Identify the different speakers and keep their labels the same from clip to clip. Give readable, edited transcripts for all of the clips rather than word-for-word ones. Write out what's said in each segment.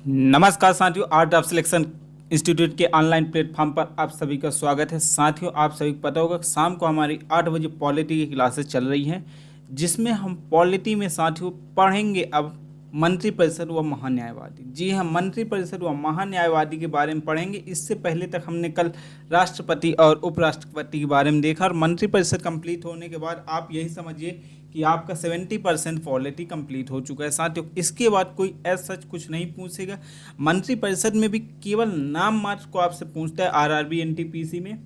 Speaker 1: नमस्कार साथियों, art of selection institute के ऑनलाइन प्लेटफॉर्म पर आप सभी का स्वागत है। साथियों, आप सभी को पता होगा कि शाम को हमारी 8 बजे पॉलिटी की क्लासेस चल रही हैं, जिसमें हम पॉलिटी में साथियों पढ़ेंगे अब मंत्रिपरिषद व महान्यायवादी। जी हाँ, मंत्रिपरिषद व महान्यायवादी के बारे में पढ़ेंगे। इससे पहले तक हमने कल राष्ट्रपति और उपराष्ट्रपति के बारे में देखा, और मंत्रिपरिषद कंप्लीट होने के बाद आप यही समझिए कि आपका 70% पॉलिटी कंप्लीट हो चुका है। साथियों, इसके बाद कोई ऐसा सच कुछ नहीं पूछेगा। मंत्रिपरिषद में भी केवल नाम मात्र को आपसे पूछता है, आरआरबी, एनटीपीसी में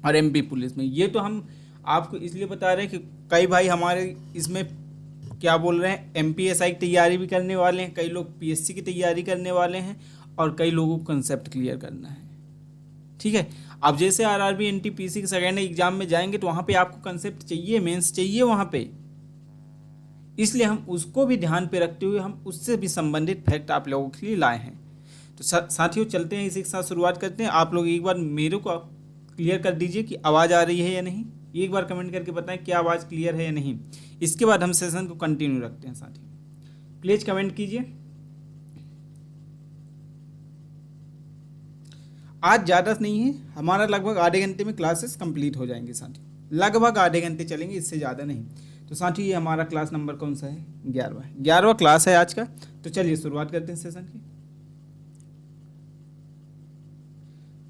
Speaker 1: और एमपी पुलिस में। ये तो हम आपको इसलिए बता रहे हैं कि कई भाई हमारे इसमें क्या बोल रहे हैं, एमपीएसआई की तैयारी भी करने वाले हैं, कई लोग पीएससी की तैयारी करने वाले हैं, और कई लोगों को कंसेप्ट क्लियर करना है। ठीक है, अब जैसे आरआरबी एनटीपीसी के सेकेंड एग्जाम में जाएंगे तो वहाँ पे आपको कंसेप्ट चाहिए, मेंस चाहिए वहाँ पे, इसलिए हम उसको भी ध्यान पे रखते हुए हम उससे भी संबंधित फैक्ट आप लोगों के लिए लाए हैं। तो साथियों, चलते हैं, इसी के साथ शुरुआत करते हैं। आप लोग एक बार मेरे को क्लियर कर दीजिए कि आवाज़ आ रही है या नहीं। एक बार कमेंट करके बताएं क्या आवाज़ क्लियर है या नहीं। इसके बाद हम सेशन को कंटिन्यू रखते हैं। साथियों, प्लीज़ कमेंट कीजिए। आज ज़्यादा नहीं है, हमारा लगभग आधे घंटे में क्लासेस कंप्लीट हो जाएंगे। साथियों, लगभग आधे घंटे चलेंगे, इससे ज़्यादा नहीं। तो साथियों, ये हमारा क्लास नंबर कौन सा है? 11वां क्लास है आज का। तो चलिए शुरुआत करते हैं सेशन की।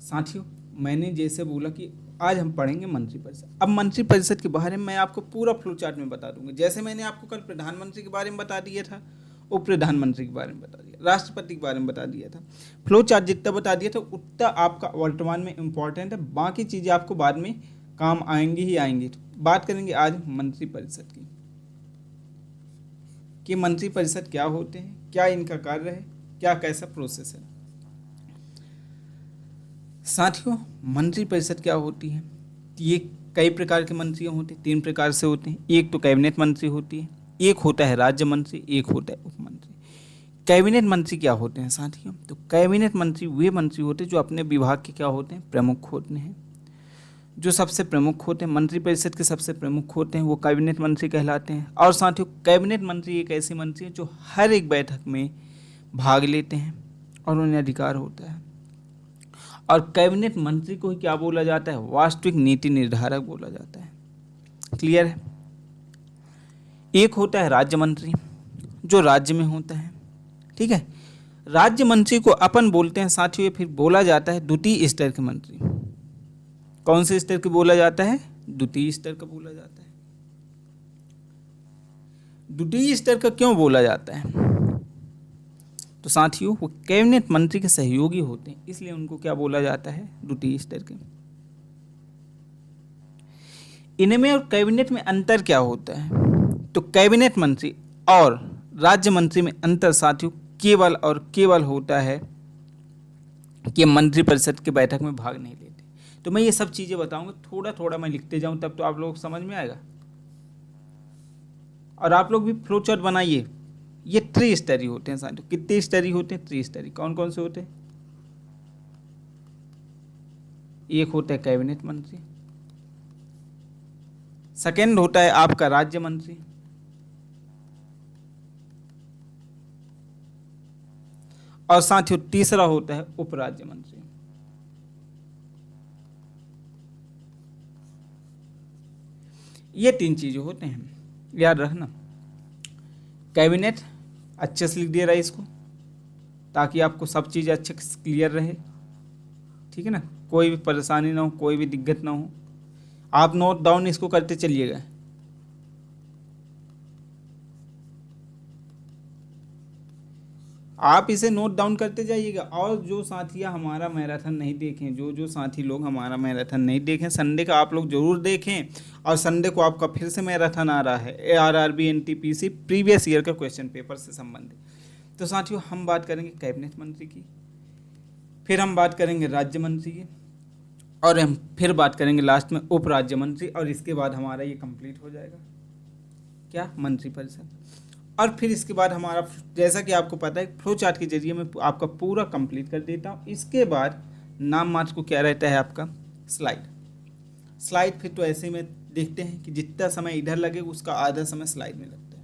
Speaker 1: साथियों, मैंने जैसे बोला कि आज हम पढ़ेंगे मंत्रिपरिषद। अब मंत्रिपरिषद के बारे में मैं आपको पूरा फ्लो चार्ट में बता दूंगा। जैसे मैंने आपको कल प्रधानमंत्री के बारे में बता दिया था, उप प्रधानमंत्री के बारे में बता दिया, राष्ट्रपति के बारे में बता दिया था, फ्लो चार्ट जितना बता दिया था उतना आपका वर्तमान में इम्पोर्टेंट है। बाकी चीज़ें आपको बाद में काम आएंगी ही आएंगी। बात करेंगे आज मंत्रिपरिषद की कि मंत्रिपरिषद क्या होते हैं, क्या इनका कार्य है, क्या कैसा प्रोसेस है। साथियों, मंत्रिपरिषद क्या होती है? ये कई प्रकार के मंत्रियों होते हैं, 3 प्रकार से होते हैं। एक तो कैबिनेट मंत्री होती है, एक होता है राज्य मंत्री, एक होता है उप मंत्री। कैबिनेट मंत्री क्या होते हैं साथियों? तो कैबिनेट मंत्री वे मंत्री होते हैं जो अपने विभाग के क्या होते हैं, प्रमुख होते हैं। जो सबसे प्रमुख होते हैं, मंत्रिपरिषद के सबसे प्रमुख होते हैं, वो कैबिनेट मंत्री कहलाते हैं। और साथियों, कैबिनेट मंत्री एक ऐसे मंत्री हैं जो हर एक बैठक में भाग लेते हैं और उन्हें अधिकार होता है। और कैबिनेट मंत्री को ही क्या बोला जाता है? वास्तविक नीति निर्धारक बोला जाता है। क्लियर है? एक होता है राज्य मंत्री, जो राज्य में होता है। ठीक है, राज्य मंत्री को अपन बोलते हैं साथियों, फिर बोला जाता है द्वितीय स्तर के मंत्री। कौन से स्तर के बोला जाता है? द्वितीय स्तर का बोला जाता है। द्वितीय स्तर का क्यों बोला जाता है? तो साथियों, वो कैबिनेट मंत्री के सहयोगी होते हैं, इसलिए उनको क्या बोला जाता है? द्वितीय स्तर के। इनमें और कैबिनेट में अंतर क्या होता है? तो कैबिनेट मंत्री और राज्य मंत्री में अंतर साथियों केवल और केवल होता है कि मंत्रिपरिषद के बैठक में भाग नहीं लेते। तो मैं ये सब चीज़ें बताऊंगा, थोड़ा थोड़ा मैं लिखते जाऊं, तब तो आप लोगों को समझ में आएगा। और आप लोग भी फ्लो चार्ट बनाइए। ये 3 स्तरीय होते हैं साथियों। कितने स्तरीय होते हैं? 3 स्तरीय। कौन कौन से होते हैं? एक होता है कैबिनेट मंत्री, सेकंड होता है आपका राज्य मंत्री, और साथियों तीसरा होता है उप राज्य मंत्री। ये 3 चीजें होते हैं, याद रखना। कैबिनेट अच्छे से लिख दिया रहा है इसको, ताकि आपको सब चीज़ अच्छे से क्लियर रहे। ठीक है ना, कोई भी परेशानी ना हो, कोई भी दिक्कत ना हो। आप नोट डाउन इसको करते चलिएगा। आप इसे नोट डाउन करते जाइएगा। और जो साथियाँ हमारा मैराथन नहीं देखें, जो साथी लोग हमारा मैराथन नहीं देखें, संडे का आप लोग जरूर देखें। और संडे को आपका फिर से मैराथन आ रहा है, आरआरबी एनटीपीसी प्रीवियस ईयर का क्वेश्चन पेपर से संबंधित। तो साथियों, हम बात करेंगे कैबिनेट मंत्री की, फिर हम बात करेंगे राज्य मंत्री की, और हम फिर बात करेंगे लास्ट में उप राज्य मंत्री। और इसके बाद हमारा ये कंप्लीट हो जाएगा, क्या? मंत्रिपरिषद। और फिर इसके बाद हमारा, जैसा कि आपको पता है, फ्लो चार्ट के जरिए मैं आपका पूरा कंप्लीट कर देता हूँ। इसके बाद नाम मात्र को क्या रहता है आपका? स्लाइड। फिर तो ऐसे में देखते हैं कि जितना समय इधर लगे उसका आधा समय स्लाइड में लगता है।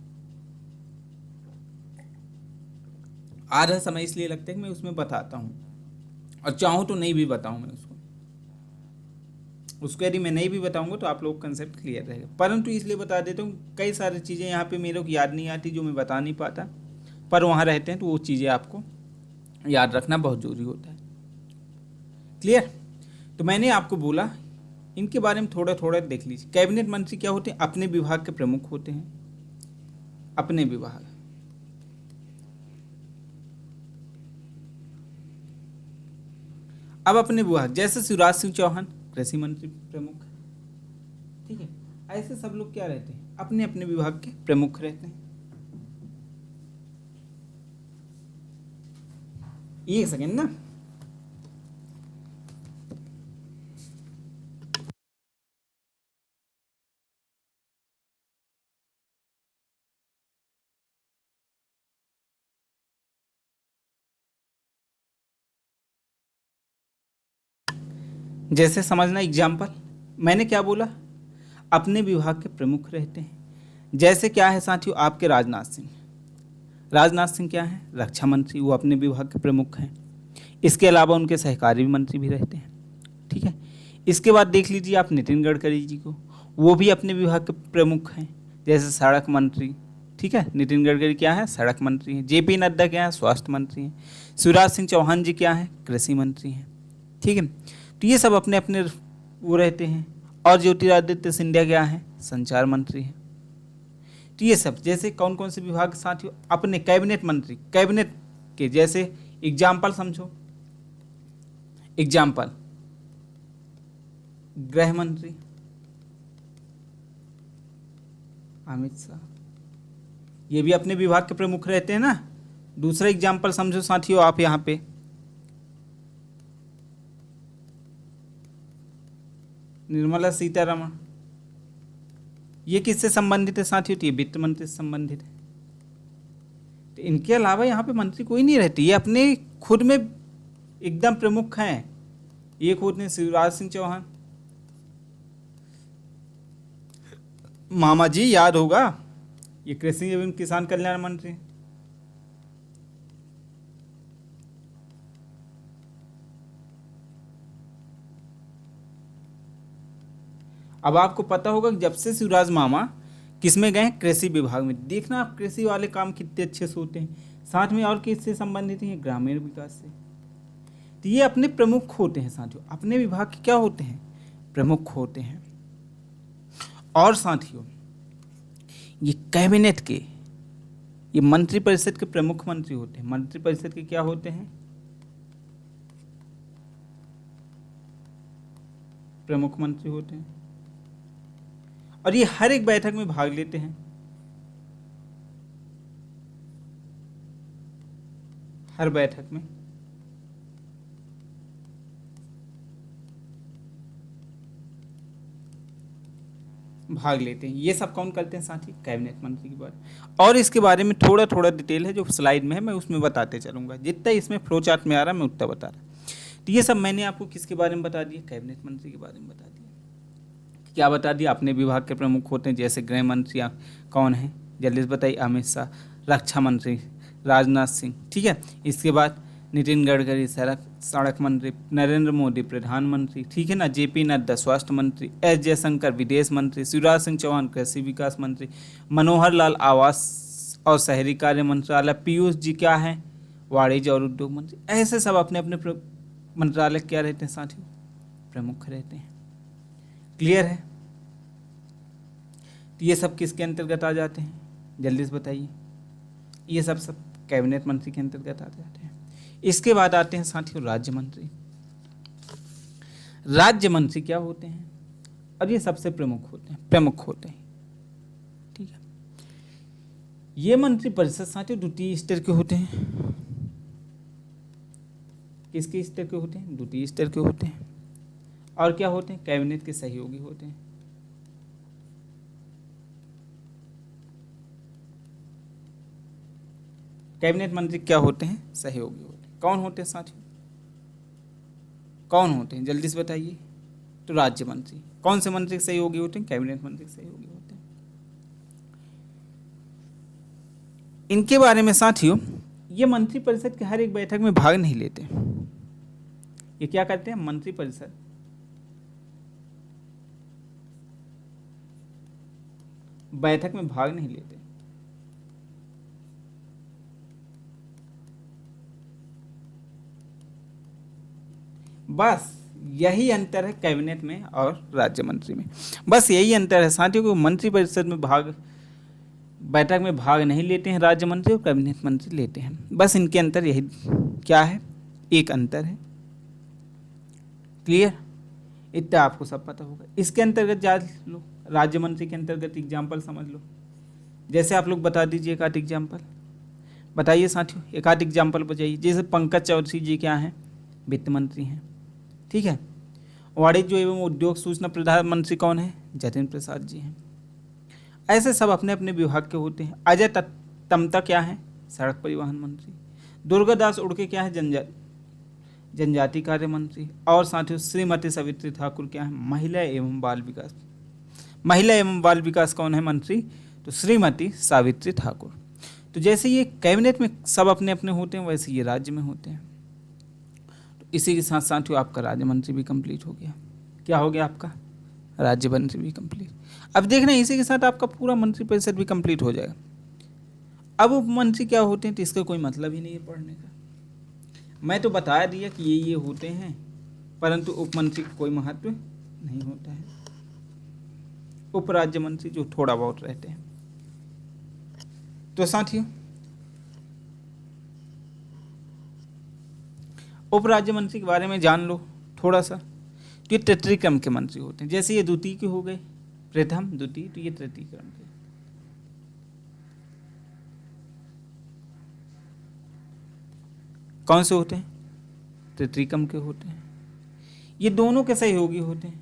Speaker 1: आधा समय इसलिए लगता है कि मैं उसमें बताता हूँ, और चाहूँ तो नहीं भी बताऊँ मैं उसको यदि मैं नहीं भी बताऊंगा तो आप लोग का कंसेप्ट क्लियर रहेगा, परंतु इसलिए बता देता हूँ कई सारी चीज़ें यहाँ पे मेरे को याद नहीं आती जो मैं बता नहीं पाता, पर वहाँ रहते हैं तो वो चीज़ें आपको याद रखना बहुत ज़रूरी होता है। क्लियर? तो मैंने आपको बोला इनके बारे में थोड़ा थोड़ा देख लीजिए। कैबिनेट मंत्री क्या होते हैं? अपने विभाग के प्रमुख होते हैं, अपने विभाग। अब अपने विभाग जैसे शिवराज सिंह चौहान कृषि मंत्री प्रमुख, ठीक है, ऐसे सब लोग क्या रहते हैं? अपने अपने विभाग के प्रमुख रहते हैं। एक सेकेंड ना, जैसे समझना एग्जाम्पल, मैंने क्या बोला? अपने विभाग के प्रमुख रहते हैं। जैसे क्या है साथियों, आपके राजनाथ सिंह। राजनाथ सिंह क्या है? रक्षा मंत्री, वो अपने विभाग के प्रमुख हैं। इसके अलावा उनके सहकारी मंत्री भी रहते हैं, ठीक है। इसके बाद देख लीजिए आप नितिन गडकरी जी को, वो भी अपने विभाग के प्रमुख हैं, जैसे सड़क मंत्री, ठीक है। नितिन गडकरी क्या है? सड़क मंत्री हैं। जेपी नड्डा क्या है? स्वास्थ्य मंत्री हैं। शिवराज सिंह चौहान जी क्या है? कृषि मंत्री हैं, ठीक है। तो ये सब अपने अपने वो रहते हैं। और ज्योतिरादित्य सिंधिया क्या है? संचार मंत्री हैं। तो ये सब जैसे कौन कौन से विभाग साथियों अपने कैबिनेट मंत्री, कैबिनेट के जैसे एग्जाम्पल समझो, एग्जाम्पल गृह मंत्री अमित शाह, ये भी अपने विभाग के प्रमुख रहते हैं ना। दूसरा एग्जाम्पल समझो साथियों आप यहाँ पे निर्मला सीतारमण, ये किससे संबंधित है साथियों? तो ये वित्त मंत्री से संबंधित है। तो इनके अलावा यहाँ पे मंत्री कोई नहीं रहती, ये अपने खुद में एकदम प्रमुख हैं। एक होते हैं शिवराज सिंह चौहान, मामा जी याद होगा, ये कृषि एवं किसान कल्याण मंत्री। अब आपको पता होगा कि जब से शिवराज मामा किस में गए? कृषि विभाग में। देखना आप कृषि वाले काम कितने अच्छे से होते हैं। साथ में और किससे संबंधित हैं? ग्रामीण विकास से। तो ये अपने प्रमुख होते हैं साथियों, अपने विभाग के क्या होते हैं? प्रमुख होते हैं। और साथियों ये कैबिनेट के, ये मंत्रिपरिषद के प्रमुख मंत्री होते हैं। मंत्रिपरिषद के क्या होते हैं? प्रमुख मंत्री होते हैं। और ये हर एक बैठक में भाग लेते हैं, हर बैठक में भाग लेते हैं। ये सब कौन करते हैं साथी? कैबिनेट मंत्री की बात। और इसके बारे में थोड़ा थोड़ा डिटेल है जो स्लाइड में है, मैं उसमें बताते चलूंगा। जितना इसमें फ्लो चार्ट में आ रहा है मैं उतना बता रहा। तो ये सब मैंने आपको किसके बारे में बता दिया? कैबिनेट मंत्री के बारे में बता दिया। क्या बता दिया? अपने विभाग के प्रमुख होते हैं, जैसे गृह मंत्री कौन है? जल्दी से बताइए। अमित शाह। रक्षा मंत्री राजनाथ सिंह, ठीक है। इसके बाद नितिन गडकरी सड़क मंत्री, नरेंद्र मोदी प्रधानमंत्री, ठीक है ना। जेपी नड्डा स्वास्थ्य मंत्री, एस जयशंकर विदेश मंत्री, शिवराज सिंह चौहान कृषि विकास मंत्री, मनोहर लाल आवास और शहरी कार्य मंत्रालय, पीयूष जी क्या है? वाणिज्य और उद्योग मंत्री। ऐसे सब अपने अपने मंत्रालय क्या रहते हैं साथियों? प्रमुख रहते हैं। क्लियर है? तो ये सब किसके अंतर्गत आ जाते हैं? जल्दी से बताइए। ये सब कैबिनेट मंत्री के अंतर्गत आ जाते हैं। इसके बाद आते हैं साथियों राज्य मंत्री। राज्य मंत्री क्या होते हैं? और ये सबसे प्रमुख होते हैं, प्रमुख होते हैं, ठीक है। ये मंत्री परिषद साथियों द्वितीय स्तर के होते हैं। किसके स्तर के होते हैं? द्वितीय स्तर के होते हैं। और क्या होते हैं? कैबिनेट के सहयोगी होते हैं। कैबिनेट मंत्री क्या होते हैं? सहयोगी होते हैं। कौन होते हैं साथियों? कौन होते हैं? जल्दी से बताइए। तो राज्य मंत्री। कौन से मंत्री के सहयोगी होते हैं? कैबिनेट मंत्री के सहयोगी होते हैं। इनके बारे में साथियों ये मंत्रिपरिषद के हर एक बैठक में भाग नहीं लेते। ये क्या करते हैं? मंत्रिपरिषद बैठक में भाग नहीं लेते। बस यही अंतर है कैबिनेट में और राज्य मंत्री में। बस यही अंतर है साथियों को, मंत्रिपरिषद में बैठक में भाग नहीं लेते हैं राज्य मंत्री, और कैबिनेट मंत्री लेते हैं। बस इनके अंतर यही क्या है, एक अंतर है। क्लियर? इतना आपको सब पता होगा। इसके अंतर्गत जा लो, राज्य मंत्री के अंतर्गत एग्जाम्पल समझ लो। जैसे आप लोग बता दीजिए एक आध एग्जाम्पल, बताइए साथियों, एक आध एग्जाम्पल बताइए। जैसे पंकज चौधरी जी क्या हैं? वित्त मंत्री हैं, ठीक है। वाणिज्य एवं उद्योग सूचना प्रधानमंत्री कौन है? जतिन प्रसाद जी हैं। ऐसे सब अपने अपने विभाग के होते हैं। अजय तमता क्या है? सड़क परिवहन मंत्री। दुर्गादास उड़के क्या है? जनजाति कार्य मंत्री। और साथियों श्रीमती सावित्री ठाकुर क्या है? महिला एवं बाल विकास। महिला एवं बाल विकास कौन है मंत्री? तो श्रीमती सावित्री ठाकुर। तो जैसे ये कैबिनेट में सब अपने अपने होते हैं, वैसे ये राज्य में होते हैं। तो इसी के साथ साथियों आपका राज्य मंत्री भी कंप्लीट हो गया। क्या हो गया आपका? राज्य मंत्री भी कंप्लीट। अब देखना इसी के साथ आपका पूरा मंत्रिपरिषद भी कंप्लीट हो जाएगा। अब उप मंत्री क्या होते हैं तो इसका कोई मतलब ही नहीं है पढ़ने का। मैं तो बता दिया कि ये होते हैं, परंतु उप मंत्री का कोई महत्व नहीं होता है। उप राज्य मंत्री जो थोड़ा बहुत रहते हैं। तो साथियों उप राज्य मंत्री के बारे में जान लो थोड़ा सा। तो ये तृतीय क्रम के मंत्री होते हैं। जैसे ये द्वितीय के हो गए, प्रथम द्वितीय, तो ये तृतीय क्रम के। कौन से होते हैं? तृतीय क्रम के होते हैं। ये दोनों के सहयोगी होते हैं।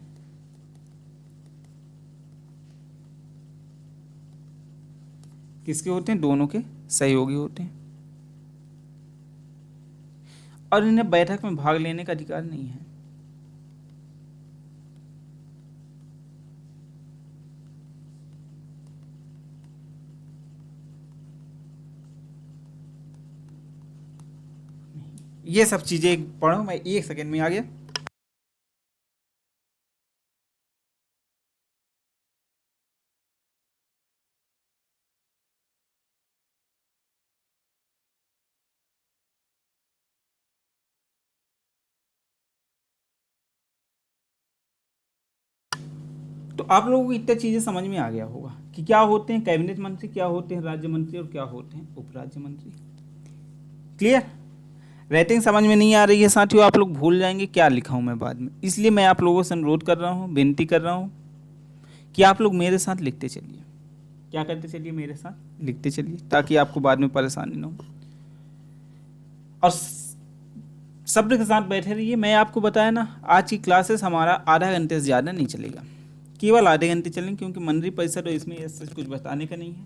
Speaker 1: किसके होते हैं? दोनों के सहयोगी होते हैं। और इन्हें बैठक में भाग लेने का अधिकार नहीं है। ये सब चीजें पढ़ो, मैं एक सेकंड में आ गया। तो आप लोगों को इतना चीजें समझ में आ गया होगा कि क्या होते हैं कैबिनेट मंत्री, क्या होते हैं राज्य मंत्री, और क्या होते हैं उप राज्य मंत्री। क्लियर? राइटिंग समझ में नहीं आ रही है साथियों, आप लोग भूल जाएंगे क्या लिखा हूं मैं बाद में। इसलिए मैं आप लोगों से अनुरोध कर रहा हूं, विनती कर रहा हूं कि आप लोग मेरे साथ लिखते चलिए। क्या करते चलिए? मेरे साथ लिखते चलिए, ताकि आपको बाद में परेशानी ना हो। और शब्द के साथ बैठे रहिए। मैं आपको बताया ना, आज की क्लासेस हमारा आधा घंटे से ज़्यादा नहीं चलेगा, केवल आधे घंटे चलेंगे, क्योंकि मंत्रिपरिषद और इसमें ऐसा कुछ बताने का नहीं है।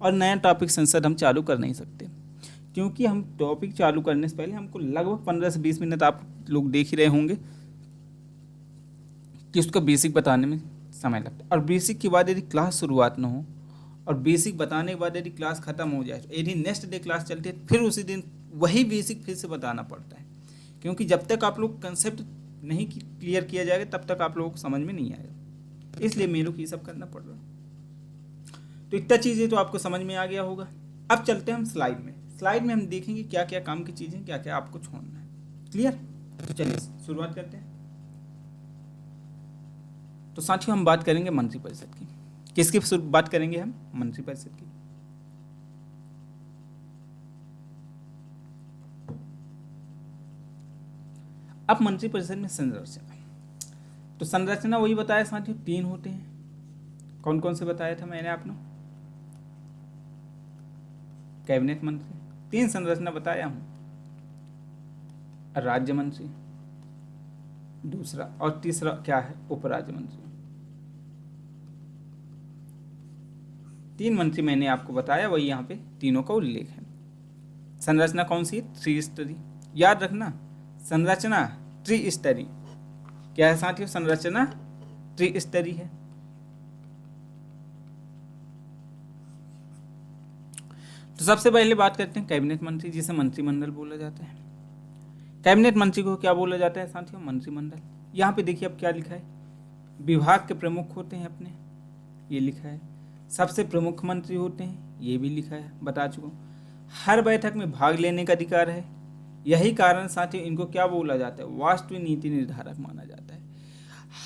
Speaker 1: और नया टॉपिक संसद हम चालू कर नहीं सकते, क्योंकि हम टॉपिक चालू करने से पहले हमको लगभग 15 से 20 मिनट, आप लोग देख ही रहे होंगे कि उसका बेसिक बताने में समय लगता है। और बेसिक के बाद यदि क्लास शुरुआत ना हो, और बेसिक बताने के बाद यदि क्लास ख़त्म हो जाए, यदि नेक्स्ट डे क्लास चलती है, फिर उसी दिन वही बेसिक फिर से बताना पड़ता है। क्योंकि जब तक आप लोग कंसेप्ट नहीं क्लियर किया जाएगा, तब तक आप लोगों को समझ में नहीं आएगा। इसलिए मेरे को ये सब करना पड़ रहा है। तो इतना चीज़ें तो आपको समझ में आ गया होगा। अब चलते हैं हम स्लाइड में। स्लाइड में हम देखेंगे क्या क्या काम की चीज़ें, क्या क्या आपको छोड़ना है। क्लियर? तो चलिए शुरुआत करते हैं। तो साथियों हम बात करेंगे मंत्रिपरिषद की। किसकी बात करेंगे हम? मंत्रिपरिषद की। अब मंत्रिपरिषद में संरचना, तो संरचना वही बताया साथियों, 3 होते हैं। कौन कौन से बताया था मैंने आपको? कैबिनेट मंत्री, 3 संरचना बताया हूं। राज्य मंत्री, दूसरा, और तीसरा क्या है? उप राज्य मंत्री। 3 मंत्री मैंने आपको बताया, वही यहाँ पे तीनों का उल्लेख है। संरचना कौन सी है? त्रिस्तरीय। याद रखना, संरचना त्रिस्तरीय। क्या है साथियों? संरचना त्रिस्तरीय है। तो तो सबसे पहले बात करते हैं कैबिनेट मंत्री, जिसे मंत्रिमंडल बोला जाता है। कैबिनेट मंत्री को क्या बोला जाता है साथियों? मंत्रिमंडल। यहाँ पे देखिए अब क्या लिखा है, विभाग के प्रमुख होते हैं अपने, ये लिखा है। सबसे प्रमुख मंत्री होते हैं, ये भी लिखा है, बता चुका हूँ। हर बैठक में भाग लेने का अधिकार है। यही कारण साथियों इनको क्या बोला जाता है? वास्तविक नीति निर्धारक माना जाता है।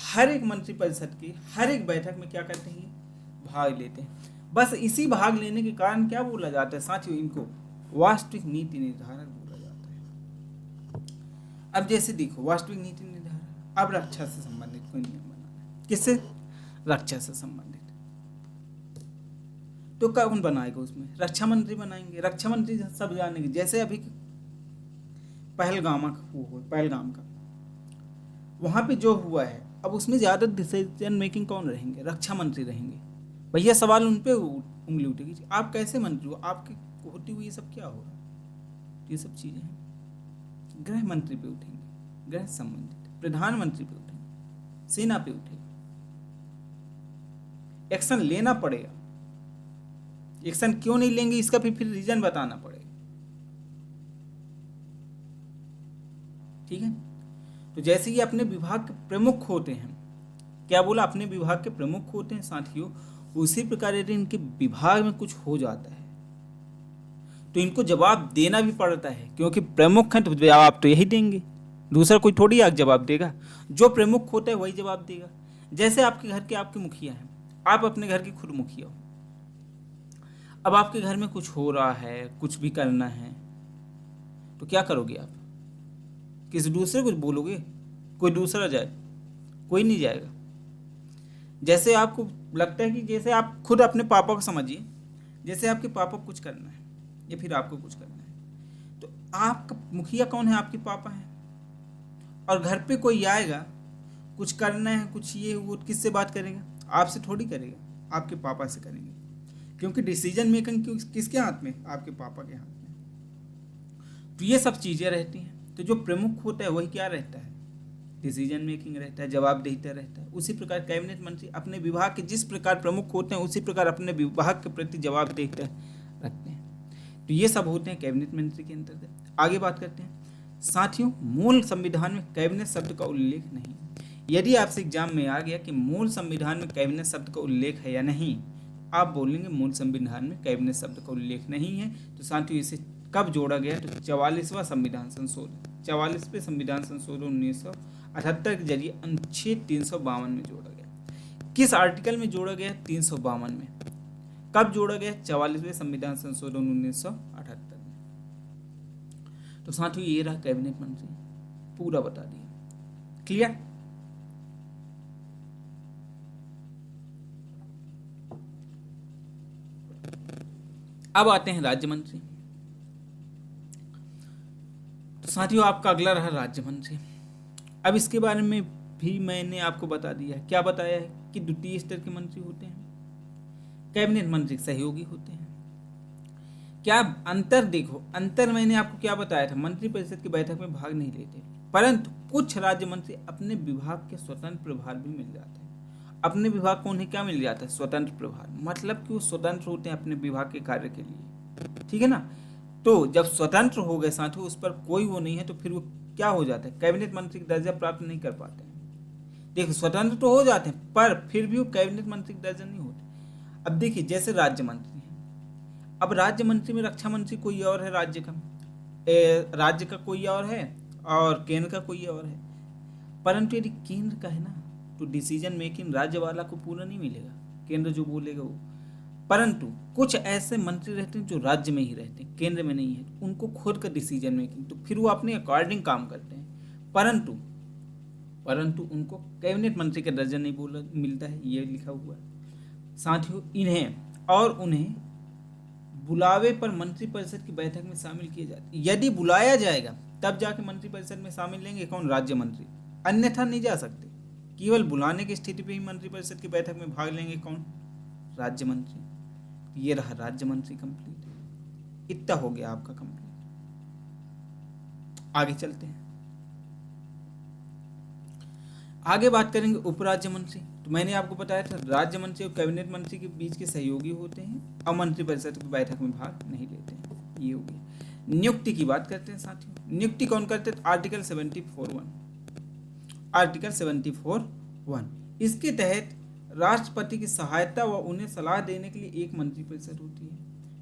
Speaker 1: हर एक मंत्रिपरिषद की हर एक बैठक में क्या करते हैं? भाग लेते हैं। बस इसी भाग लेने के कारण क्या बोला जाता है साथियों? इनको वास्तविक नीति निर्धारक बोला जाता है। अब जैसे देखो, वास्तविक नीति निर्धारक, अब रक्षा से संबंधित कोई नियम बनाना है। किससे? रक्षा से संबंधित। तो कौन बनाएगा उसमें? रक्षा मंत्री बनाएंगे। रक्षा मंत्री सब जानेंगे। जैसे अभी पहलगाम का वहां पे जो हुआ है, अब उसमें ज्यादा डिसीजन मेकिंग कौन रहेंगे? रक्षा मंत्री रहेंगे। भैया सवाल उन पे उंगली उठेगी, आप कैसे मंत्री हो, आपकी होती हुई ये सब क्या हो रहा है? ये सब चीजें हैं। गृह मंत्री पे उठेंगे, गृह संबंधित। प्रधानमंत्री पे उठेंगे, सेना पे उठेगा। एक्शन लेना पड़ेगा। एक्शन क्यों नहीं लेंगे इसका फिर रीजन बताना पड़ेगा। ठीक है। तो जैसे ये अपने विभाग के प्रमुख होते हैं, क्या बोला? अपने विभाग के प्रमुख होते हैं साथियों। उसी प्रकार यदि इनके विभाग में कुछ हो जाता है तो इनको जवाब देना भी पड़ता है, क्योंकि प्रमुख हैं तो जवाब तो यही देंगे, दूसरा कोई थोड़ी आग जवाब देगा। जो प्रमुख होता है वही जवाब देगा। जैसे आपके घर के आपके मुखिया हैं, आप अपने घर के खुद मुखिया हो। अब आपके घर में कुछ हो रहा है, कुछ भी करना है, तो क्या करोगे आप? किसी दूसरे को बोलोगे? कोई दूसरा जाए? कोई नहीं जाएगा। जैसे आपको लगता है कि जैसे आप खुद अपने पापा को समझिए, जैसे आपके पापा को कुछ करना है या फिर आपको कुछ करना है, तो आपका मुखिया कौन है? आपके पापा हैं। और घर पे कोई आएगा, कुछ करना है, कुछ ये वो, किससे बात करेगा? आपसे थोड़ी करेगा, आपके पापा से करेंगे, क्योंकि डिसीजन मेकिंग किसके हाथ में? आपके पापा के हाथ में। तो ये सब चीजें रहती हैं। तो जो प्रमुख होता है वही क्या रहता है? डिसीजन मेकिंग रहता है, जवाबदेहिता रहता है। उसी प्रकार कैबिनेट मंत्री अपने विभाग के जिस प्रकार प्रमुख होते हैं, उसी प्रकार अपने विभाग के प्रति जवाबदेहिता रखते हैं। तो ये सब होते हैं कैबिनेट मंत्री के अंतर्गत। आगे बात करते हैं साथियों, मूल संविधान में कैबिनेट शब्द का उल्लेख नहीं। यदि आपसे एग्जाम में आ गया कि मूल संविधान में कैबिनेट शब्द का उल्लेख है या नहीं, आप बोलेंगे मूल संविधान में कैबिनेट शब्द का उल्लेख नहीं है। तो साथियों इसे कब जोड़ा गया? तो 44वां संविधान संशोधन, 44वें संविधान संशोधन 1978 के जरिए अनुच्छेद 352 में जोड़ा गया। किस आर्टिकल में जोड़ा गया? 352 में। कब जोड़ा गया? 44वें संविधान संशोधन 1978 में। तो साथियों ये रहा कैबिनेट मंत्री, पूरा बता दिया। क्लियर? अब आते हैं राज्य मंत्री। तो साथियों आपका अगला रहा राज्य मंत्री। अब इसके बारे में भी मैंने आपको बता दिया। क्या बताया है? कि द्वितीय स्तर के मंत्री होते हैं, कैबिनेट मंत्री सहयोगी होते हैं। क्या अंतर देखो, अंतर मैंने आपको क्या बताया था? मंत्रिपरिषद की बैठक में भाग नहीं लेते, परंतु कुछ राज्य मंत्री अपने विभाग के स्वतंत्र प्रभार भी मिल जाते हैं। अपने विभाग को उन्हें क्या मिल जाता है? स्वतंत्र प्रभार। मतलब कि वो स्वतंत्र होते हैं अपने विभाग के कार्य के लिए। ठीक है ना? तो जब स्वतंत्र हो गए साथियों, उस पर कोई वो नहीं है, तो फिर वो क्या हो जाता है? कैबिनेट मंत्री का दर्जा प्राप्त नहीं कर पाते हैं। देखो स्वतंत्र तो हो जाते हैं, पर फिर भी वो कैबिनेट मंत्री का दर्जा नहीं होते। अब देखिए जैसे राज्य मंत्री हैं, अब राज्य मंत्री में रक्षा मंत्री कोई और है, राज्य का राज्य का कोई और है और केंद्र का कोई और है। परंतु यदि केंद्र का है ना, तो डिसीजन मेकिंग राज्य वाला को पूरा नहीं मिलेगा, केंद्र जो बोलेगा वो। परंतु कुछ ऐसे मंत्री रहते हैं जो राज्य में ही रहते हैं, केंद्र में नहीं है, उनको खुद का डिसीजन मेकिंग, तो फिर वो अपने अकॉर्डिंग काम करते हैं। परंतु उनको कैबिनेट मंत्री का दर्जा नहीं मिलता है, ये लिखा हुआ है साथियों। उन्हें बुलावे पर मंत्रिपरिषद की बैठक में शामिल किए जाते। यदि बुलाया जाएगा तब जाके मंत्रिपरिषद में शामिल लेंगे कौन? राज्य मंत्री, अन्यथा नहीं जा सकते। केवल बुलाने की स्थिति पे ही मंत्रिपरिषद की बैठक में भाग लेंगे कौन? राज्य मंत्री। ये रहा राज्य मंत्री कंप्लीट। इतना हो गया आपका कंप्लीट। आगे चलते हैं, आगे बात करेंगे उपराज्य मंत्री। तो मैंने आपको बताया था राज्य मंत्री और कैबिनेट मंत्री के बीच के सहयोगी होते हैं और मंत्रिपरिषद की बैठक में भाग नहीं लेते हैं। ये हो गया। नियुक्ति की बात करते हैं साथियों। नियुक्ति कौन करते हैं? आर्टिकल 74(1). आर्टिकल 74(1) इसके तहत राष्ट्रपति की सहायता व उन्हें सलाह देने के लिए एक मंत्रिपरिषद होती है,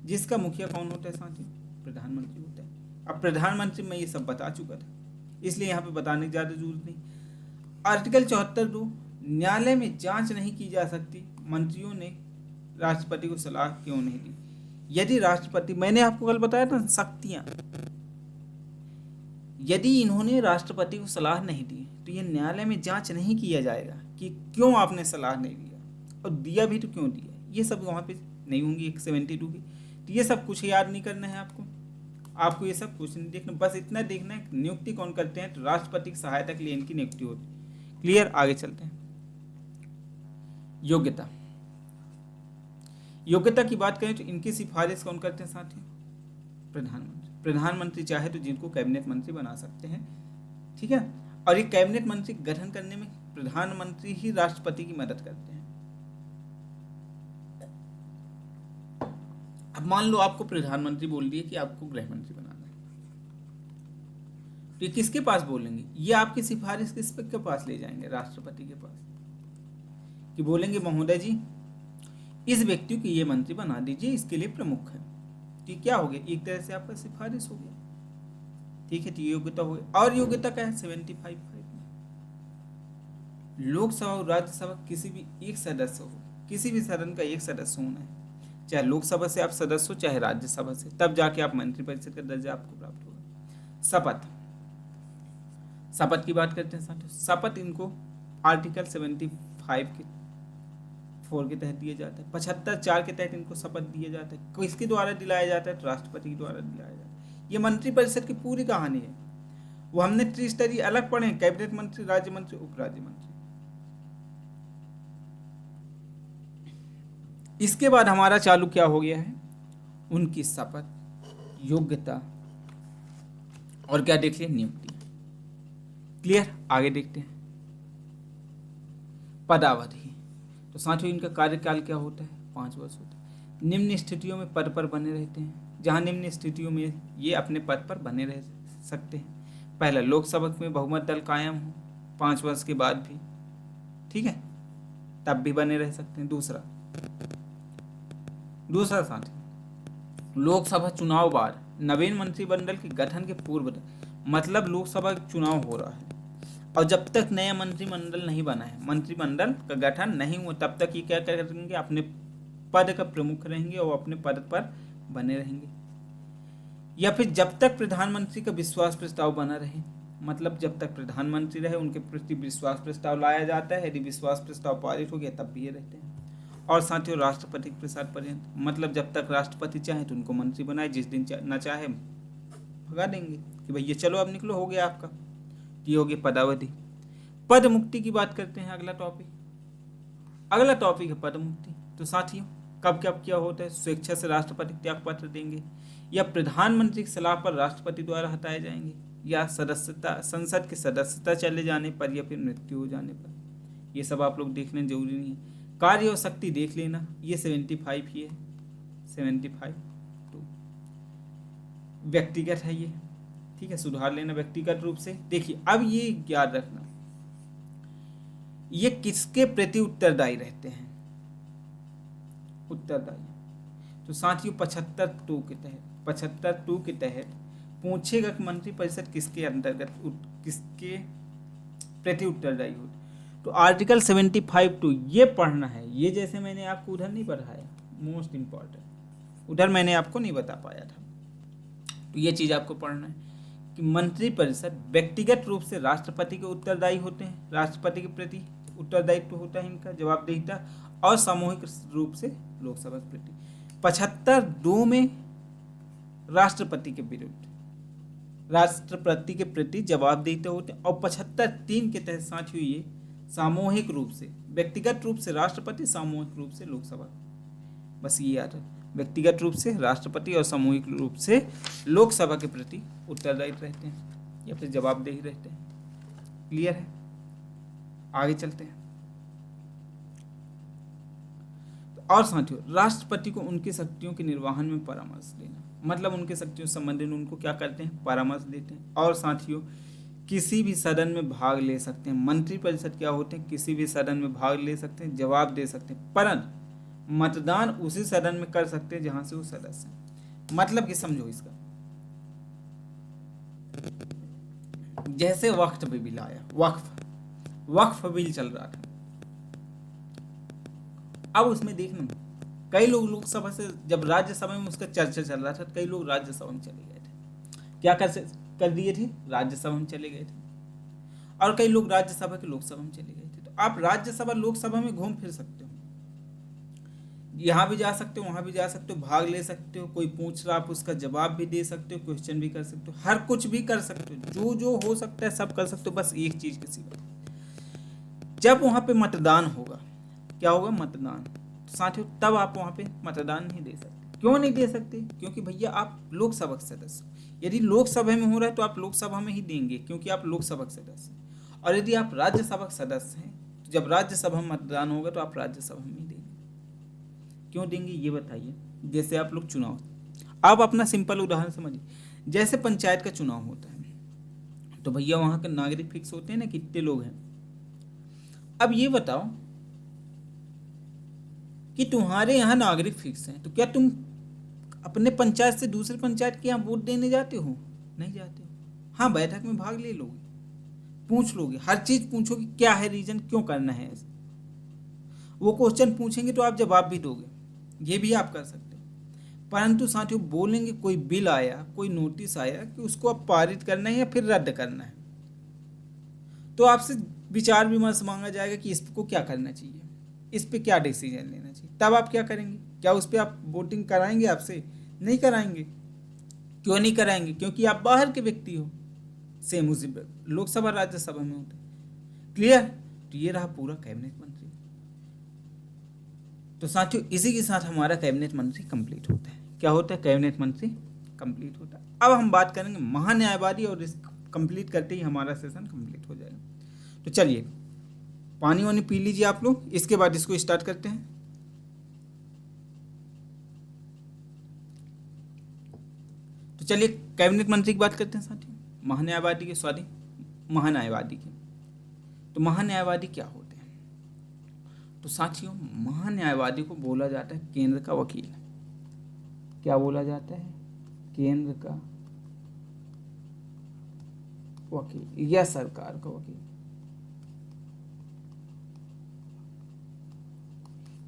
Speaker 1: जिसका मुखिया कौन होता है साथियों? प्रधानमंत्री होता है। अब प्रधानमंत्री मैं ये सब बता चुका था, इसलिए यहाँ पे बताने की ज़्यादा जरूरत नहीं। आर्टिकल 74(2) न्यायालय में जांच नहीं की जा सकती मंत्रियों ने राष्ट्रपति को सलाह क्यों नहीं दी। यदि राष्ट्रपति, मैंने आपको कल बताया था शक्तियां, यदि इन्होंने राष्ट्रपति को सलाह नहीं दी तो ये न्यायालय में जांच नहीं किया जाएगा कि क्यों आपने सलाह नहीं दिया, और दिया भी तो क्यों दिया। ये सब वहाँ पे नहीं होंगी 172 की। तो ये सब कुछ याद नहीं करना है आपको ये सब कुछ नहीं देखना, बस इतना देखना है नियुक्ति कौन करते हैं, तो राष्ट्रपति की सहायता के लिए इनकी नियुक्ति होती है। क्लियर? आगे चलते हैं। योग्यता। योग्यता की बात करें तो इनकी सिफारिश कौन करते हैं साथियों? प्रधानमंत्री। प्रधानमंत्री चाहे तो जिनको कैबिनेट मंत्री बना सकते हैं, ठीक है। और ये कैबिनेट मंत्री गठन करने में प्रधानमंत्री ही राष्ट्रपति की मदद करते हैं। अब मान लो आपको प्रधानमंत्री बोल दिए कि आपको गृह मंत्री बनाना है, तो ये किसके पास बोलेंगे? ये आपकी सिफारिश किसके पास ले जाएंगे? राष्ट्रपति के पास, कि बोलेंगे महोदय जी इस व्यक्ति को ये मंत्री बना दीजिए, इसके लिए प्रमुख है। तो क्या हो गया? एक तरह से आपका सिफारिश हो गया, ठीक है। तो योग्यता हो गई। और योग्यता क्या है? 75(5) लोकसभा और राज्यसभा किसी भी एक सदस्य हो, किसी भी सदन का एक सदस्य होना है, चाहे लोकसभा से आप सदस्य हो चाहे राज्यसभा से, तब जाके आप मंत्रिपरिषद का दर्जा आपको प्राप्त होगा। शपथ। शपथ की बात करते हैं साथियों। शपथ इनको आर्टिकल 75(4) के तहत दिया जाता है। 75(4) के तहत इनको शपथ दिया जाता है। किसके द्वारा दिलाया जाता है? तो राष्ट्रपति के द्वारा दिलाया जाता है। ये मंत्रिपरिषद की पूरी कहानी है। वो हमने त्रिस्तरीय अलग पढ़े, कैबिनेट मंत्री, राज्य मंत्री, उप राज्य मंत्री। इसके बाद हमारा चालू क्या हो गया है? उनकी शपथ, योग्यता और क्या देख लिया? नियुक्ति। क्लियर? आगे देखते हैं। पदावधि। तो साथियों इनका कार्यकाल क्या होता है? 5 वर्ष होता है। निम्न स्थितियों में पद पर बने रहते हैं। जहां निम्न स्थितियों में ये अपने पद पर बने रह सकते हैं। पहला, लोकसभा में बहुमत दल कायम हो 5 वर्ष के बाद भी, ठीक है, तब भी बने रह सकते हैं। दूसरा साथी, लोकसभा चुनाव बाद नवीन मंत्रिमंडल के गठन के पूर्व, मतलब लोकसभा चुनाव हो रहा है और जब तक नया मंत्रिमंडल नहीं बना है, मंत्रिमंडल का गठन नहीं हुआ, तब तक ये क्या करेंगे? अपने पद का प्रमुख रहेंगे और अपने पद पर बने रहेंगे। या फिर जब तक प्रधानमंत्री का विश्वास प्रस्ताव बना रहे, मतलब जब तक प्रधानमंत्री रहे उनके प्रति विश्वास प्रस्ताव लाया जाता है। यदि विश्वास प्रस्ताव पारित हो गया तब भी ये रहते हैं। और साथियों राष्ट्रपति के प्रसाद पर्यंत, मतलब जब तक राष्ट्रपति चाहे तो उनको मंत्री बनाए, जिस दिन न चाहे भगा देंगे कि भैया चलो अब निकलो, हो गया आपका। ये हो गया पदावधि। पद मुक्ति की बात करते हैं। अगला टॉपिक है पद मुक्ति। तो साथियों कब कब क्या होता है? स्वेच्छा से राष्ट्रपति त्याग पत्र देंगे, या प्रधानमंत्री की सलाह पर राष्ट्रपति द्वारा हटाए जाएंगे, या संसद की सदस्यता चले जाने पर, या फिर मृत्यु हो जाने पर। ये सब आप लोग देख लेना जरूरी नहीं है। कार्य और शक्ति देख लेना, ये 75 ही है। 75 तो व्यक्तिगत है ये, ठीक है, सुधार लेना व्यक्तिगत रूप से। देखिए अब ये याद रखना, ये किसके प्रति उत्तरदायी रहते हैं? उत्तरदायी। तो साथियों 75(2) के तहत पूछेगा कि मंत्रिपरिषद किसके अंतर्गत किसके प्रति उत्तरदायी होती। तो आर्टिकल 75(2) ये पढ़ना है। ये जैसे मैंने आपको उधर नहीं पढ़ाया, मोस्ट इंपॉर्टेंट, उधर मैंने आपको नहीं बता पाया था। तो ये चीज आपको पढ़ना है कि मंत्रिपरिषद व्यक्तिगत रूप से राष्ट्रपति के उत्तरदायी होते हैं, राष्ट्रपति के प्रति उत्तरदायित्व होता है इनका, जवाबदेहिता, और सामूहिक रूप से लोकसभा के प्रति। 75(2) में राष्ट्रपति के विरुद्ध, राष्ट्रपति के प्रति जवाबदेहिता होते हैं, और 75(3) के तहत साथियों ये सामूहिक रूप से, व्यक्तिगत रूप से राष्ट्रपति, सामूहिक रूप से लोकसभा। बस ये याद है, व्यक्तिगत रूप से राष्ट्रपति और सामूहिक रूप से लोकसभा के प्रति उत्तरदायी रहते हैं या फिर जवाबदेही रहते हैं। क्लियर है? आगे चलते हैं। और साथियों, राष्ट्रपति को उनकी शक्तियों के निर्वहन में परामर्श देना, मतलब उनके शक्तियों से संबंधित उनको क्या करते हैं, परामर्श देते हैं। और साथियों, किसी भी सदन में भाग ले सकते हैं। मंत्रिपरिषद क्या होते हैं, किसी भी सदन में भाग ले सकते हैं, जवाब दे सकते हैं, परंतु मतदान उसी सदन में कर सकते हैं जहां से वो सदस्य हैं। मतलब कि समझो इसका, जैसे वक्फ बिल आया, वक्फ बिल चल रहा था, अब उसमें देखना, कई लोग लोकसभा से, जब राज्यसभा में उसका चर्चा चल रहा था, कई लोग राज्यसभा में चले गए थे, क्या कर दिए थे, राज्यसभा में चले गए थे, और कई लोग राज्यसभा के लोकसभा में चले गए थे। तो आप राज्यसभा लोकसभा में घूम फिर सकते हो, यहाँ भी जा सकते हो, वहां भी जा सकते हो, भाग ले सकते हो, कोई पूछ रहा आप उसका जवाब भी दे सकते हो, क्वेश्चन भी कर सकते हो, हर कुछ भी कर सकते हो, जो जो हो सकता है सब कर सकते हो। बस एक चीज के सिवा, जब वहां पे मतदान होगा, क्या होगा, मतदान, तो साथियों तब आप वहां पे मतदान नहीं दे सकते। क्यों नहीं दे सकते, क्योंकि भैया आप लोकसभा के सदस्य, यदि लोकसभा में हो रहा है तो आप लोकसभा में ही देंगे, क्योंकि आप लोकसभा के सदस्य हैं। और यदि आप राज्यसभा के सदस्य हैं, तो जब राज्यसभा में मतदान होगा तो आप राज्यसभा में ही देंगे। क्यों देंगे ये बताइए। जैसे आप लोग चुनाव, आप अपना सिंपल उदाहरण समझिए, जैसे पंचायत का चुनाव होता है, तो भैया वहां के नागरिक फिक्स होते हैं ना, कितने लोग हैं। अब ये बताओ कि तुम्हारे यहाँ नागरिक फिक्स हैं, तो क्या तुम अपने पंचायत से दूसरे पंचायत के यहाँ वोट देने जाते हो, नहीं जाते हो। हाँ, बैठक में भाग ले लोगे, पूछ लोगे, हर चीज पूछोगे, क्या है रीजन, क्यों करना है ऐसा, वो क्वेश्चन पूछेंगे तो आप जवाब भी दोगे, ये भी आप कर सकते हो। परंतु साथियों, बोलेंगे कोई बिल आया, कोई नोटिस आया कि उसको अब पारित करना है या फिर रद्द करना है, तो आपसे विचार विमर्श मांगा जाएगा कि इसको क्या करना चाहिए, इस पे क्या डिसीजन लेना चाहिए। तब आप क्या करेंगे, क्या उस पर आप वोटिंग कराएंगे, आपसे नहीं कराएंगे। क्यों नहीं कराएंगे, क्योंकि आप बाहर के व्यक्ति हो। सेम उसी लोकसभा राज्यसभा में होते, क्लियर। तो ये रहा पूरा कैबिनेट मंत्री। तो साथियों, इसी के साथ हमारा कैबिनेट मंत्री कंप्लीट होता है। क्या होता है, कैबिनेट मंत्री कंप्लीट होता है। अब हम बात करेंगे महान्यायवादी, और इस कंप्लीट करते ही हमारा सेशन कंप्लीट हो जाएगा। तो चलिए, पानी वानी पी लीजिए आप लोग, इसके बाद इसको स्टार्ट करते हैं। तो चलिए कैबिनेट मंत्री की बात करते हैं साथियों, महान्यायवादी की, सॉरी महान्यायवादी की। तो महान्यायवादी क्या होते हैं, तो साथियों महान्यायवादी को बोला जाता है केंद्र का वकील। क्या बोला जाता है, केंद्र का वकील या सरकार का वकील।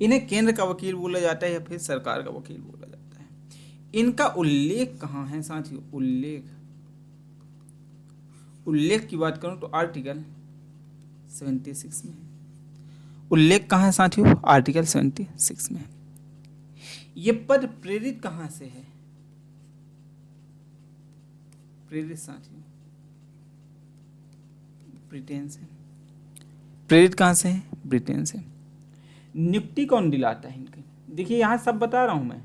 Speaker 1: इन्हें केंद्र का वकील बोला जाता है या फिर सरकार का वकील बोला जाता है। इनका उल्लेख कहाँ है साथियों, उल्लेख की बात करूं तो आर्टिकल 76 में। उल्लेख कहाँ है साथियों, आर्टिकल 76 में। ये पद प्रेरित कहाँ से है, प्रेरित साथियों ब्रिटेन से। प्रेरित कहाँ से है, ब्रिटेन से। नियुक्ति कौन दिलाता है इनकी, देखिए यहां सब बता रहा हूं मैं।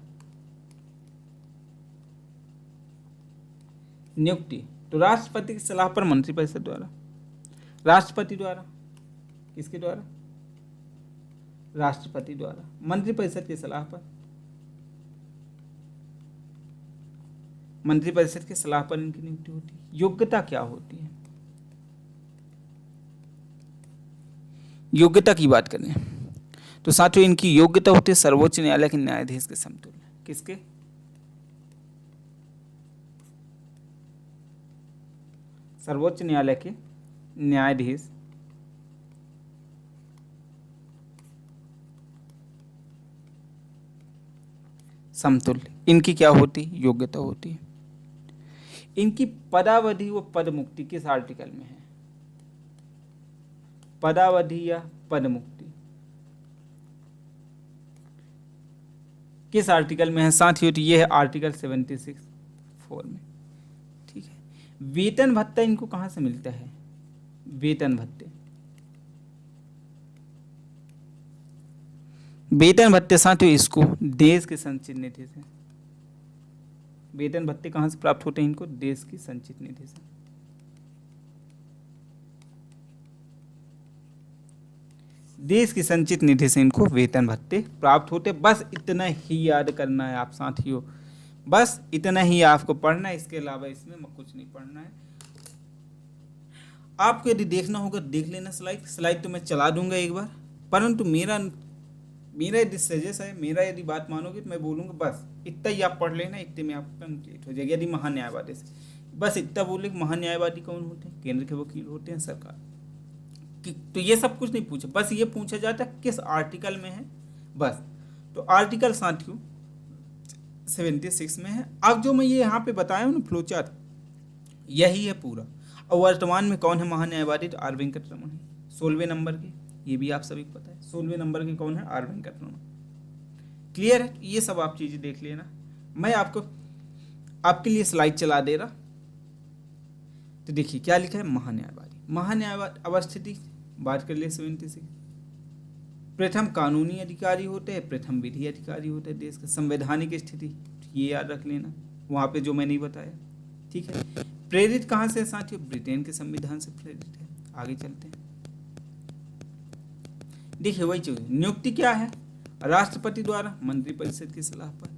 Speaker 1: नियुक्ति तो राष्ट्रपति की सलाह पर मंत्रिपरिषद द्वारा, राष्ट्रपति द्वारा, किसके द्वारा, राष्ट्रपति द्वारा, मंत्रिपरिषद की सलाह पर, मंत्रिपरिषद की सलाह पर इनकी नियुक्ति होती है। योग्यता क्या होती है, योग्यता की बात करें तो साथियों इनकी योग्यता होती है सर्वोच्च न्यायालय के न्यायाधीश के समतुल्य। किसके, सर्वोच्च न्यायालय के न्यायाधीश समतुल्य। इनकी क्या होती, योग्यता होती है। इनकी पदावधि व पदमुक्ति किस आर्टिकल में है, पदावधि या पदमुक्ति किस आर्टिकल में है साथियों, तो ये है आर्टिकल 76(4) में। ठीक है। वेतन भत्ता इनको कहां से मिलता है, वेतन भत्ते, वेतन भत्ते साथियों इसको देश के संचित निधि से, वेतन भत्ते कहां से प्राप्त होते हैं इनको, देश की संचित निधि से। देश की संचित निधि से इनको वेतन भत्ते प्राप्त होते। बस इतना ही याद करना है आप साथियों, बस इतना ही आपको पढ़ना है, इसके अलावा इसमें कुछ नहीं पढ़ना है। आपको यदि देखना होगा देख लेना, स्लाइड तो मैं चला दूंगा एक बार, परंतु मेरा यदि सजेशन है, मेरा यदि बात मानोगे तो मैं बोलूँगा बस इतना ही आप पढ़ लेना, इतने में आपका कंप्लीट हो जाएगा। यदि महान्यायवादी से बस इतना बोले कि महान्यायवादी कौन होते हैं, केंद्र के वकील होते हैं सरकार की। तो ये सब कुछ नहीं पूछा, बस ये पूछा जाता है किस आर्टिकल में है बस। तो आर्टिकल साथियों 76 में है। अब जो मैं ये यहाँ पे बताया हूँ ना फ्लो चार्ट, यही है पूरा। और वर्तमान में कौन है महान्यायवादी, तो आर वेंकट रमन है 16वें नंबर के, ये भी आप सभी को पता है 16वें नंबर के कौन है, आर वेंकट रमन। क्लियर है, ये सब आप चीजें देख लेना। मैं आपके लिए स्लाइड चला दे रहा। तो देखिए क्या लिखा है, महान्यायवादी अवस्थिति बात कर लिए 76। प्रथम कानूनी अधिकारी होते हैं, प्रथम विधि अधिकारी होते हैं देश का। संवैधानिक स्थिति ये याद रख लेना, वहां पे जो मैं नहीं बताया, ठीक है। प्रेरित कहाँ से साथियों, ब्रिटेन के संविधान से प्रेरित है। आगे चलते हैं, देखिए वही चीज। नियुक्ति क्या है, राष्ट्रपति द्वारा मंत्रिपरिषद की सलाह पर।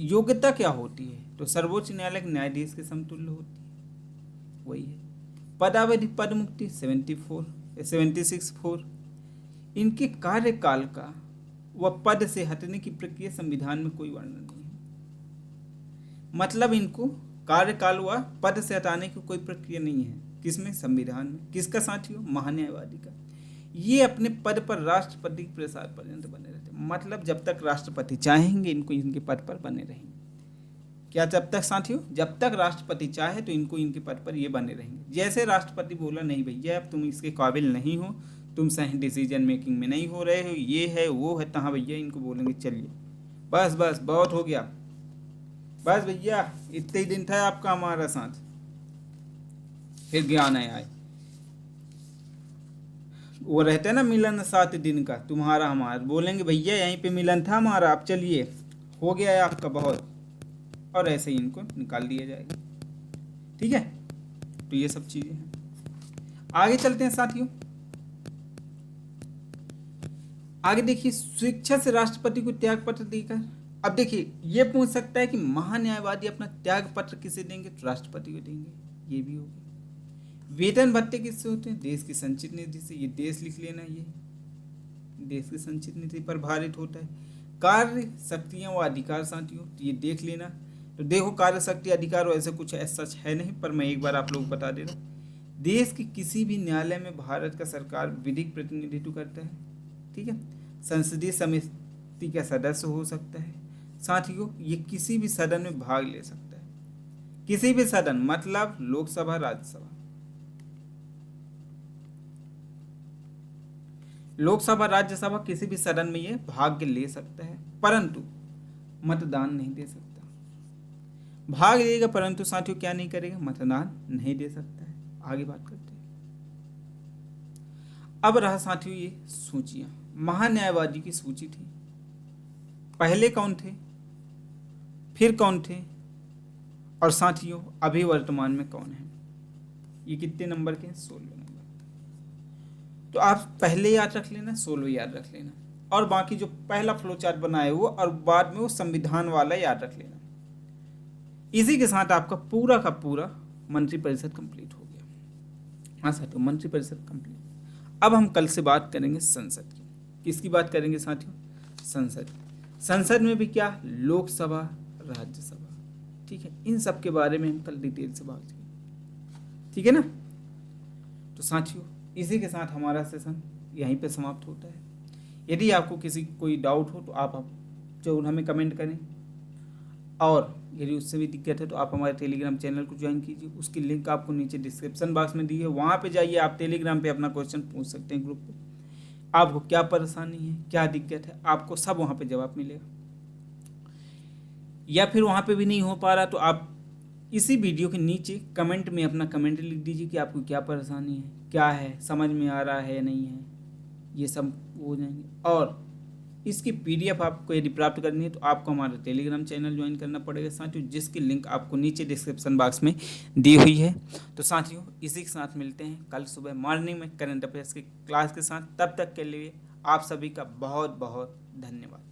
Speaker 1: योग्यता क्या होती है, तो सर्वोच्च न्यायालय के न्यायाधीश के समतुल्य होती है, वही है। पदावधि पद मुक्ति 76(4). इनके कार्यकाल का व पद से हटने की प्रक्रिया संविधान में कोई वर्णन नहीं है। मतलब इनको कार्यकाल व पद से हटाने की कोई प्रक्रिया नहीं है, किसमें, संविधान में। किसका साथियों, महान्यायवादी का। ये अपने पद पर राष्ट्रपति के प्रसाद पर्यंत बने रहते, मतलब जब तक राष्ट्रपति चाहेंगे इनको इनके पद पर बने रहेंगे। क्या जब तक साथियों, जब तक राष्ट्रपति चाहे तो इनको इनके पद पर ये बने रहेंगे। जैसे राष्ट्रपति बोला नहीं भैया अब तुम इसके काबिल नहीं हो, तुम सही डिसीजन मेकिंग में नहीं हो रहे हो, ये है वो है, तहाँ भैया इनको बोलेंगे चलिए बस बस बहुत हो गया, बस भैया इतने ही दिन था आपका हमारा साथ, फिर ज्ञान आए। वो रहते हैं ना मिलन 7 दिन का तुम्हारा हमारा, बोलेंगे भैया यहीं पे मिलन था हमारा, आप चलिए हो गया है आपका बहुत, और ऐसे ही इनको निकाल दिया जाएगा, ठीक है। तो ये सब चीजें हैं। आगे चलते हैं साथियों, आगे देखिए स्वेच्छा से राष्ट्रपति को त्याग पत्र देकर। अब देखिए ये पूछ सकता है कि महान्यायवादी अपना त्याग पत्र किसे देंगे, तो राष्ट्रपति को देंगे, ये भी होगा। वेतन भत्ते किससे होते हैं, देश की संचित निधि से। ये देश लिख लेना, ये देश की संचित निधि पर भारित होता है। कार्य शक्तियां व अधिकार साथियों, तो ये देख लेना। तो देखो कार्य शक्ति अधिकार वैसे कुछ ऐसा सच है नहीं, पर मैं एक बार आप लोग बता दे रहा हूँ। देश के किसी भी न्यायालय में भारत का सरकार विधिक प्रतिनिधित्व करता है, ठीक है। संसदीय समिति का सदस्य हो सकता है साथियों, ये किसी भी सदन में भाग ले सकता है, किसी भी सदन, मतलब लोकसभा राज्यसभा। लोकसभा राज्यसभा किसी भी सदन में ये भाग ले सकता है, परंतु मतदान नहीं दे सकता। भाग लेगा परंतु साथियों क्या नहीं करेगा, मतदान नहीं दे सकता है। आगे बात करते हैं। अब रहा साथियों ये सूचियां, महान्यायवादी की सूची थी, पहले कौन थे, फिर कौन थे, और साथियों अभी वर्तमान में कौन है। ये कितने नंबर के हैं, 16 नंबर। तो आप पहले याद रख लेना, 16 याद रख लेना, और बाकी जो पहला फ्लो चार्ट बनाए वो, और बाद में वो संविधान वाला याद रख लेना। इसी के साथ आपका पूरा का पूरा मंत्रिपरिषद कंप्लीट हो गया। हाँ साथियों मंत्रिपरिषद कंप्लीट। अब हम कल से बात करेंगे संसद की। किसकी बात करेंगे साथियों, संसद। संसद में भी क्या, लोकसभा राज्यसभा, ठीक है। इन सब के बारे में हम कल डिटेल से बात करेंगे, ठीक है ना। तो साथियों इसी के साथ हमारा सेशन यहीं पे समाप्त होता है। यदि आपको किसी कोई डाउट हो तो आप जरूर हमें कमेंट करें, और यदि उससे भी दिक्कत है तो आप हमारे टेलीग्राम चैनल को ज्वाइन कीजिए, उसकी लिंक आपको नीचे डिस्क्रिप्शन बॉक्स में दी है, वहाँ पे जाइए, आप टेलीग्राम पे अपना क्वेश्चन पूछ सकते हैं ग्रुप पे। आपको क्या परेशानी है, क्या दिक्कत है, आपको सब वहाँ पे जवाब मिलेगा। या फिर वहाँ पे भी नहीं हो पा रहा तो आप इसी वीडियो के नीचे कमेंट में अपना कमेंट लिख दीजिए कि आपको क्या परेशानी है, क्या है, समझ में आ रहा है या नहीं है, ये सब हो जाएंगे। और इसकी पीडीएफ आपको यदि प्राप्त करनी है तो आपको हमारा टेलीग्राम चैनल ज्वाइन करना पड़ेगा साथियों, जिसकी लिंक आपको नीचे डिस्क्रिप्शन बॉक्स में दी हुई है। तो साथियों इसी के साथ मिलते हैं कल सुबह मॉर्निंग में करंट अफेयर्स की क्लास के साथ। तब तक के लिए आप सभी का बहुत बहुत धन्यवाद।